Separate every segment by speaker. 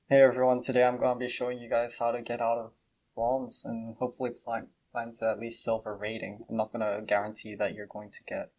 Speaker 1: Hey everyone, today I'm going to be showing you guys how to get out of bronze and hopefully climb to at least silver rating. I'm not going to guarantee that you're going to get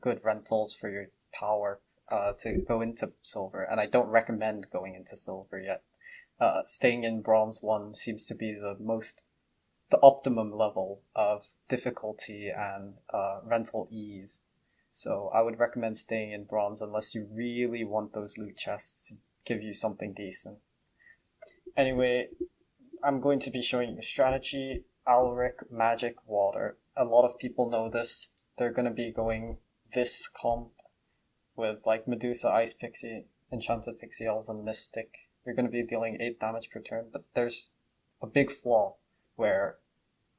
Speaker 1: good rentals for your power to go into silver, and I don't recommend going into silver yet. Staying in bronze 1 seems to be the optimum level of difficulty and rental ease. So I would recommend staying in bronze unless you really want those loot chests to give you something decent. Anyway, I'm going to be showing you strategy, Alric, magic, water. A lot of people know this. They're going to be going this comp with like Medusa, Ice Pixie, Enchanted Pixie, Elven, Mystic. You're going to be dealing 8 damage per turn, but there's a big flaw where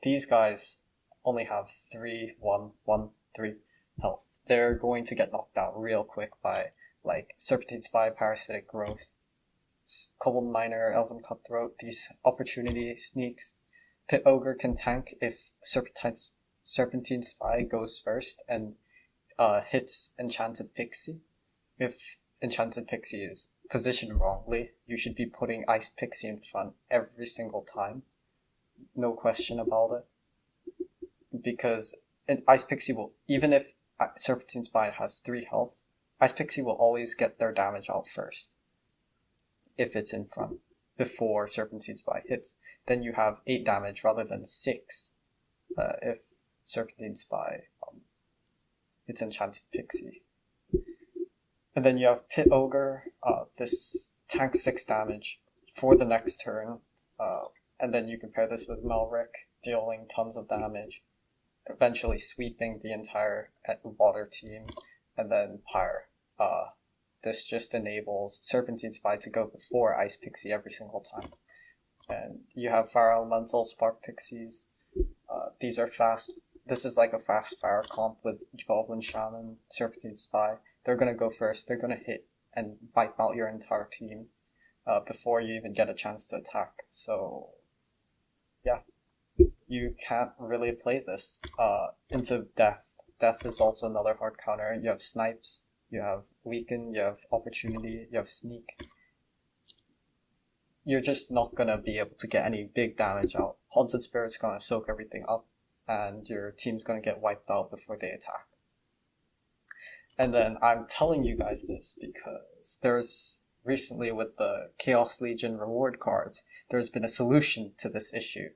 Speaker 1: these guys only have 3, 1, 1, 3 health. They're going to get knocked out real quick by like Serpentine Spy, Parasitic Growth, Kobold Miner, Elven Cutthroat, these opportunity sneaks. Pit Ogre can tank if Serpentine Spy goes first and hits Enchanted Pixie. If Enchanted Pixie is positioned wrongly, you should be putting Ice Pixie in front every single time. No question about it. Because Ice Pixie will, even if Serpentine Spy has 3 health, Ice Pixie will always get their damage out first if it's in front before Serpentine Spy hits. Then you have 8 damage rather than 6 if Serpentine Spy hits Enchanted Pixie. And then you have Pit Ogre. This tanks 6 damage for the next turn. And then you compare this with Melric, dealing tons of damage, eventually sweeping the entire water team. And then Pyre. This just enables Serpentine Spy to go before Ice Pixie every single time. And you have Fire Elemental, Spark Pixies. These are fast. This is like a fast fire comp with Goblin Shaman, Serpentine Spy. They're gonna go first. They're gonna hit and wipe out your entire team before you even get a chance to attack. So, yeah, you can't really play this into Death. Death is also another hard counter. You have Snipes, you have Weaken, you have Opportunity, you have Sneak. You're just not gonna be able to get any big damage out. Haunted Spirit's gonna soak everything up, and your team's gonna get wiped out before they attack. And then I'm telling you guys this because there's recently with the Chaos Legion reward cards, there's been a solution to this issue.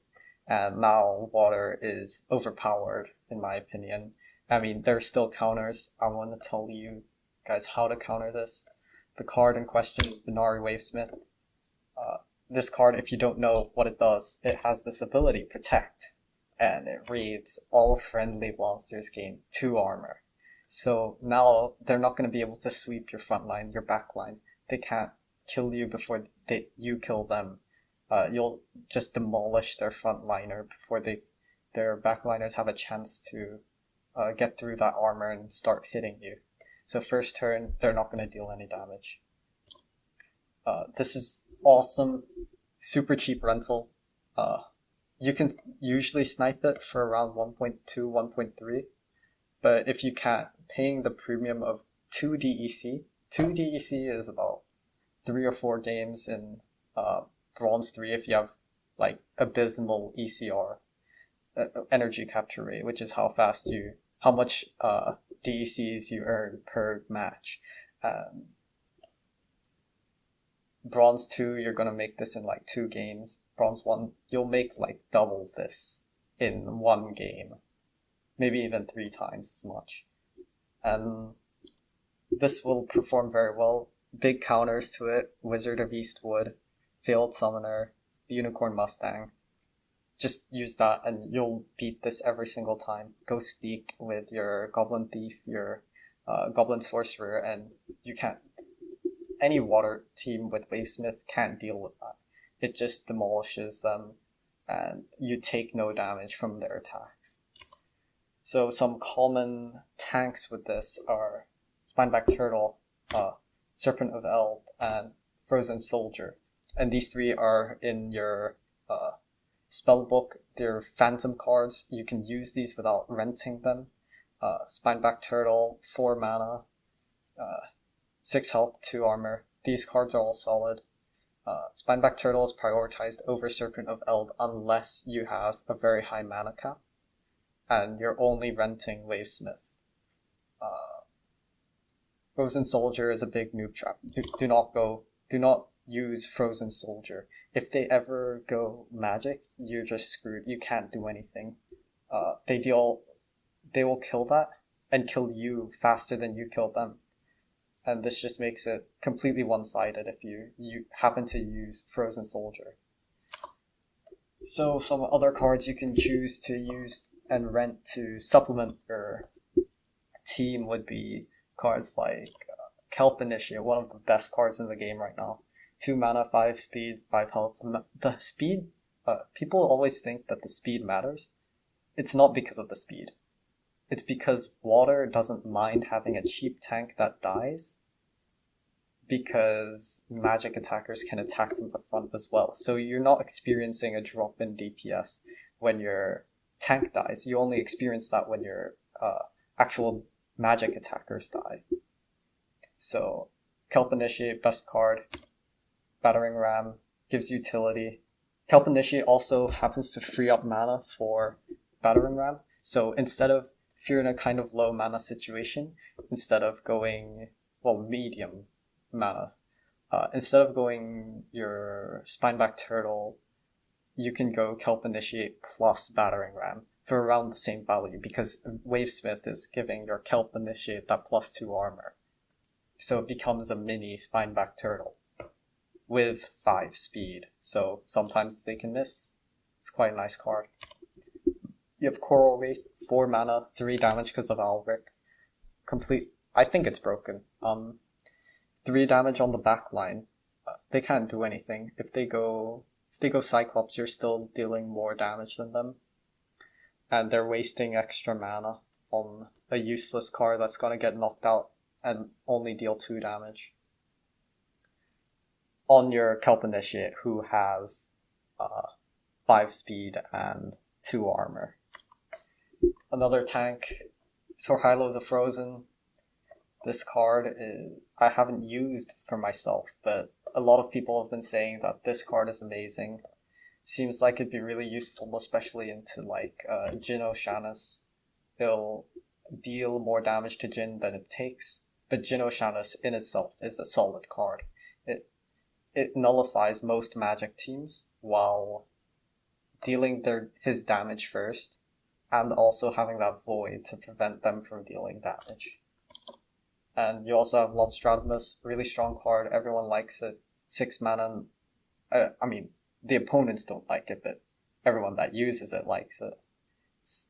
Speaker 1: And now water is overpowered, in my opinion. I mean, there's still counters. I want to tell you guys how to counter this. The card in question is Binari Wavesmith. This card, if you don't know what it does, it has this ability, Protect, and it reads all friendly monsters gain 2 armor. So now they're not going to be able to sweep your front line, your back line. They can't kill you before you kill them. You'll just demolish their front liner before their backliners have a chance to get through that armor and start hitting you. So first turn, they're not going to deal any damage. This is awesome, super cheap rental. You can usually snipe it for around 1.2, 1.3, but if you can't, paying the premium of 2 DEC, 2 DEC is about 3 or 4 games in Bronze 3 if you have like abysmal ECR, energy capture rate, which is how much DECs you earn per match. Bronze 2, you're gonna make this in like 2 games. Bronze 1, you'll make like double this in 1 game. Maybe even 3 times as much. And this will perform very well. Big counters to it: Wizard of Eastwood, Failed Summoner, Unicorn Mustang. Just use that and you'll beat this every single time. Go Sneak with your Goblin Thief, your Goblin Sorcerer, and you can't. Any water team with Wavesmith can't deal with that. It just demolishes them, and you take no damage from their attacks. So some common tanks with this are Spineback Turtle, Serpent of Eld, and Frozen Soldier. And these 3 are in your spellbook. They're phantom cards. You can use these without renting them. Spineback Turtle, 4 mana, 6 health, 2 armor. These cards are all solid. Spineback Turtle is prioritized over Serpent of Eld unless you have a very high mana cap, and you're only renting Wavesmith. Frozen Soldier is a big noob trap. Do not use Frozen Soldier. If they ever go magic, you're just screwed. You can't do anything. They will kill that and kill you faster than you kill them. And this just makes it completely one-sided if you happen to use Frozen Soldier. So some other cards you can choose to use and rent to supplement your team would be cards like Kelp Initiate, one of the best cards in the game right now. 2 mana, 5 speed, 5 health. The speed, people always think that the speed matters. It's not because of the speed. It's because water doesn't mind having a cheap tank that dies, because magic attackers can attack from the front as well. So you're not experiencing a drop in DPS when your tank dies. You only experience that when your actual magic attackers die. So Kelp Initiate, best card. Battering Ram gives utility. Kelp Initiate also happens to free up mana for Battering Ram. So instead of, if you're in a kind of low mana situation, instead of going, medium mana, instead of going your Spineback Turtle, you can go Kelp Initiate plus Battering Ram for around the same value, because Wavesmith is giving your Kelp Initiate that +2 armor. So it becomes a mini Spineback Turtle with 5 speed. So sometimes they can miss. It's quite a nice card. You have Coral Wraith, 4 mana, 3 damage because of Alric. I think it's broken. 3 damage on the back line. They can't do anything. If they go Cyclops, you're still dealing more damage than them. And they're wasting extra mana on a useless card that's gonna get knocked out and only deal 2 damage. On your Kelp Initiate, who has 5 speed and 2 armor. Another tank, Torhilo the Frozen. This card I haven't used for myself, but a lot of people have been saying that this card is amazing. Seems like it'd be really useful, especially into like Jin Oceanus. It'll deal more damage to Jin than it takes, but Jin Oceanus in itself is a solid card. It nullifies most magic teams while dealing his damage first, and also having that void to prevent them from dealing damage. And you also have Lobstradamus, really strong card, everyone likes it. 6 mana, the opponents don't like it, but everyone that uses it likes it. It's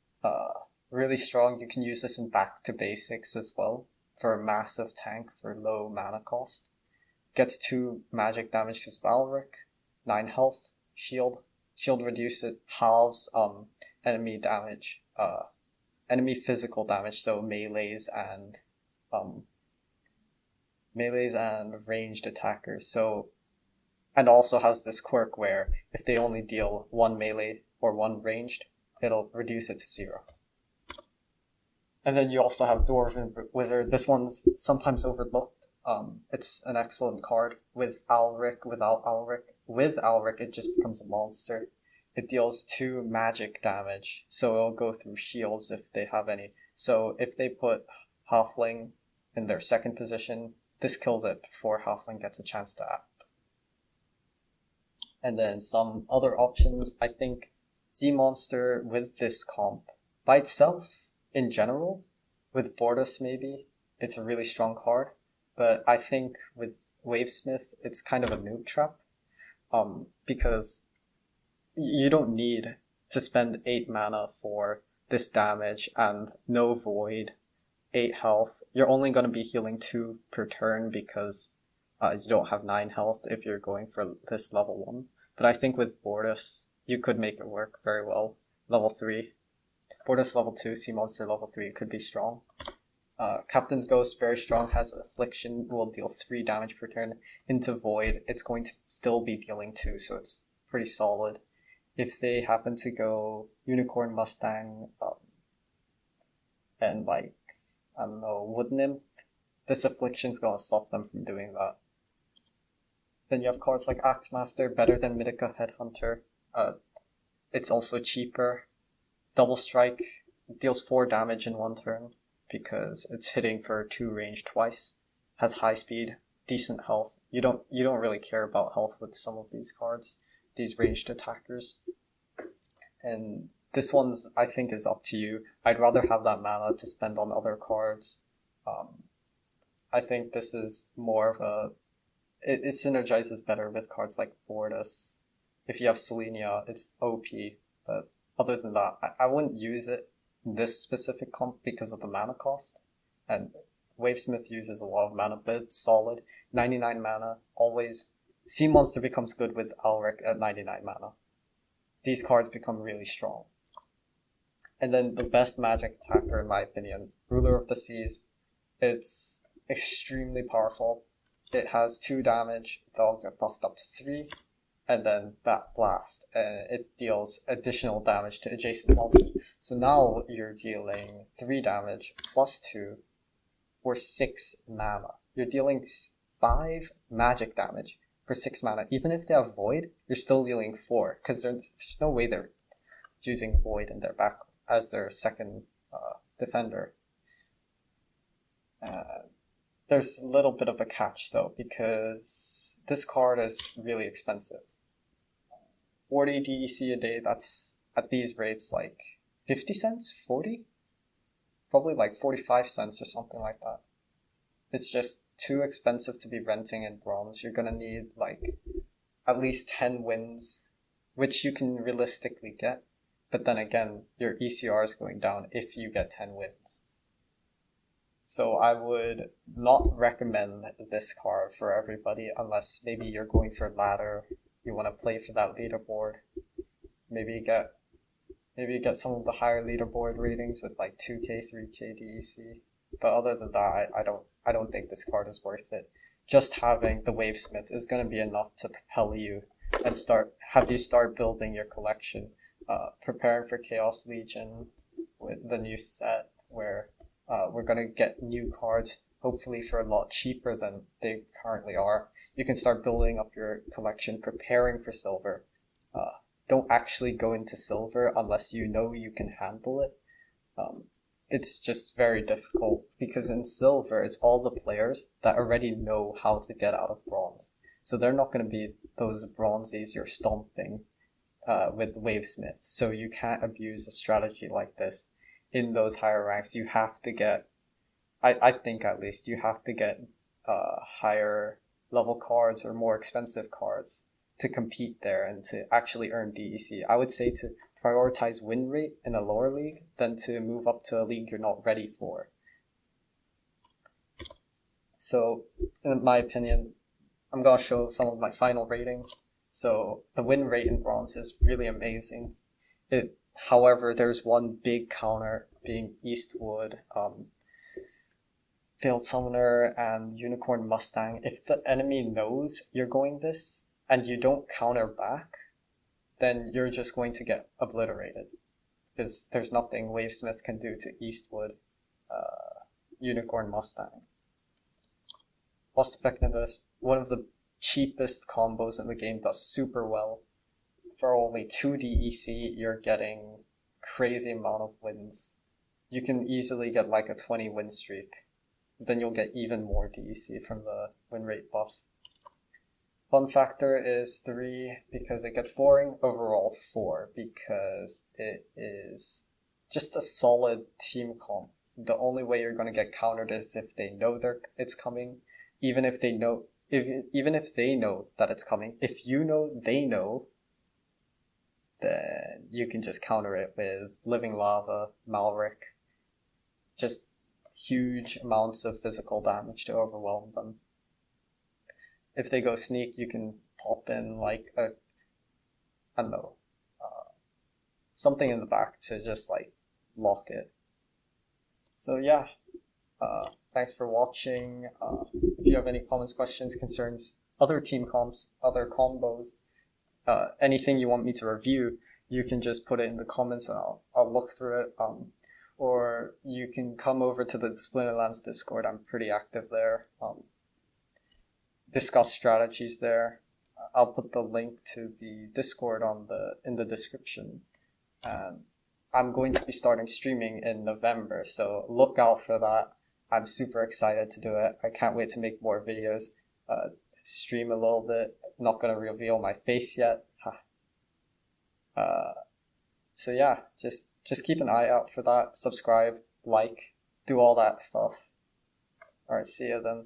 Speaker 1: really strong. You can use this in Back to Basics as well, for a massive tank for low mana cost. Gets 2 magic damage because of Alric, 9 health, shield reduce it, halves enemy damage, enemy physical damage, so melees and ranged attackers. So, and also has this quirk where if they only deal 1 melee or 1 ranged, it'll reduce it to 0. And then you also have Dwarven Wizard. This one's sometimes overlooked. It's an excellent card with Alric, without Alric. With Alric, it just becomes a monster. It deals 2 magic damage, so it'll go through shields if they have any. So if they put Halfling in their second position, this kills it before Halfling gets a chance to act. And then some other options, I think Sea Monster with this comp, by itself, in general, with Bordus maybe, it's a really strong card. But I think with Wavesmith, it's kind of a noob trap, because you don't need to spend 8 mana for this damage and no void, 8 health. You're only going to be healing 2 per turn because you don't have 9 health if you're going for this level 1. But I think with Bordus, you could make it work very well. Level 3. Bordus level 2, Sea Monster level 3 could be strong. Captain's Ghost, very strong, has Affliction, will deal 3 damage per turn. Into Void, it's going to still be dealing 2, so it's pretty solid. If they happen to go Unicorn Mustang, and Wood Nymph, this Affliction's gonna stop them from doing that. Then you have cards like Axemaster, better than Mythica Headhunter. It's also cheaper. Double Strike deals 4 damage in 1 turn because it's hitting for 2 range twice. Has high speed, decent health. You don't really care about health with some of these cards, these ranged attackers. And this one's, I think, is up to you. I'd rather have that mana to spend on other cards. I think this is more of a... It synergizes better with cards like Bordus. If you have Selenia, it's OP, but other than that, I wouldn't use it in this specific comp because of the mana cost. And Wavesmith uses a lot of mana, but it's solid. 99 mana, always. Sea Monster becomes good with Alric at 99 mana. These cards become really strong. And then the best magic attacker, in my opinion, Ruler of the Seas. It's extremely powerful. It has 2 damage, they'll get buffed up to 3, and then Bat Blast. It deals additional damage to adjacent monsters. So now you're dealing 3 damage plus 2 for 6 mana. You're dealing 5 magic damage for 6 mana. Even if they have Void, you're still dealing 4, because there's no way they're using Void in their back as their second defender. There's a little bit of a catch though, because this card is really expensive. 40 DEC a day, that's at these rates like 50 cents? 40? Probably like 45 cents or something like that. It's just too expensive to be renting in bronze. You're gonna need like at least 10 wins, which you can realistically get. But then again, your ECR is going down if you get 10 wins. So I would not recommend this card for everybody unless maybe you're going for ladder, you want to play for that leaderboard. Maybe get some of the higher leaderboard ratings with like 2k, 3k DEC. But other than that, I don't think this card is worth it. Just having the Wavesmith is going to be enough to propel you and have you start building your collection, preparing for Chaos Legion with the new set where we're going to get new cards, hopefully for a lot cheaper than they currently are. You can start building up your collection, preparing for silver. Don't actually go into silver unless you know you can handle it. It's just very difficult because in silver, it's all the players that already know how to get out of bronze. So they're not going to be those bronzies you're stomping with Wavesmith. So you can't abuse a strategy like this. In those higher ranks, you have to get, I think at least, you have to get higher level cards or more expensive cards to compete there and to actually earn DEC. I would say to prioritize win rate in a lower league than to move up to a league you're not ready for. So, in my opinion, I'm going to show some of my final ratings. So, the win rate in bronze is really amazing. However, there's one big counter being Eastwood, Failed Summoner, and Unicorn Mustang. If the enemy knows you're going this and you don't counter back, then you're just going to get obliterated. Because there's nothing Wavesmith can do to Eastwood, Unicorn Mustang. Cost effectiveness, one of the cheapest combos in the game, does super well. For only 2 DEC, you're getting crazy amount of wins. You can easily get like a 20 win streak. Then you'll get even more DEC from the win rate buff. Fun factor is 3 because it gets boring. Overall 4 because it is just a solid team comp. The only way you're going to get countered is if they know it's coming. Even if they know that it's coming. If you know they know, then you can just counter it with Living Lava, Malric. Just huge amounts of physical damage to overwhelm them. If they go sneak, you can pop in like something in the back to just like lock it. So yeah, thanks for watching. If you have any comments, questions, concerns, other team comps, other combos, anything you want me to review, you can just put it in the comments and I'll look through it. Or you can come over to the Splinterlands Discord. I'm pretty active there. discuss strategies there. I'll put the link to the Discord in the description. And I'm going to be starting streaming in November, so look out for that. I'm super excited to do it. I can't wait to make more videos, stream a little bit. Not gonna reveal my face yet. So yeah, just keep an eye out for that. Subscribe, like, do all that stuff. Alright, see you then.